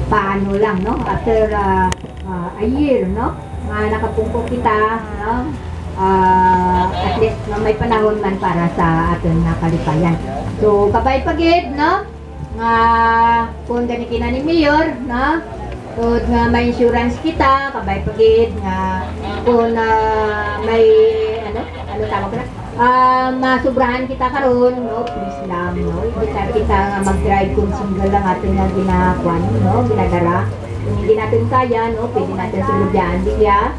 paano lang, no? After a year, no? Nakapungko kita, no? At least no, may panahon man para sa aton na kalipayan. So, kabay pagid, no? Nga, kung gani kina ni Mayor, no? So, nga may insurance kita, kabay pagid, nga kung may, ano tawag ko na? Masubrahan kita karon, no? Please lang, no? Hindi kita nga mag-drive kung single lang atin nga ginakuan, no? Ginadara. Kung hindi natin kaya, no? Pwede natin sulubyan diya.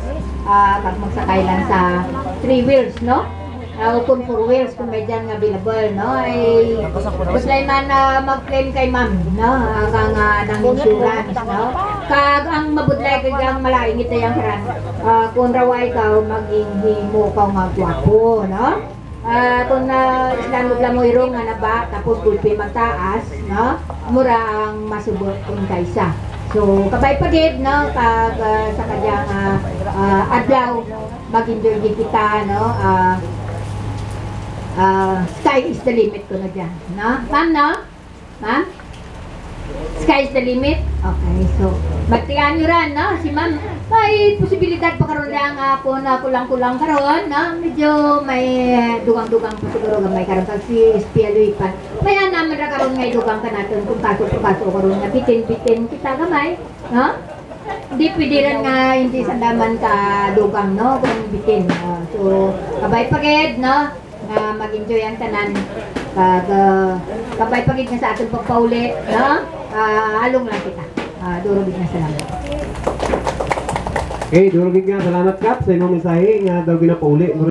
Pag magsakay lang sa 3 wheels, no? O kung 4 wheels, kung may dyan nga available, no? Ay, guslay man mag-claim kay ma'am, no? Kang ng insurance, no? Kag ang mabudlay kag ang malaing ito yung karan. Kung rawa ikaw, maging himo ka nga gwapo, no? Kung islamod lang mo irong nga naba, tapos gulpi magtaas, no? Mura ang masubot kung kaysa. So, kabay pagid, no? Kag sa kanyang adlaw, mag-enjoy din kita, no? Sky is the limit ko na dyan, no? Ma'am, no? Ma'am? Sky is the limit? Okay, so, magtiyan nyo rin, no? Si ma'am, may posibilidad pa karoon lang ako na kulang-kulang karoon, no? Medyo may dugang-dugang po siguro may karoon kag si SPLUI pa. Kaya naman na karoon ngay dugang ka natin kung kaso-kaso karoon na bitin-bitin kita gamay, no? Hindi pwede rin nga hindi sandaman ka dugang, no? Kung bitin. So, kabay pagid, no? Na mag-enjoy ang tanan. Kabay pagid nga sa ating pagpauli, no? Halong lang kita. Durugid na salamat. Okay, durugid nga salamat Kap sa imong mensahe nga daw ginapauli.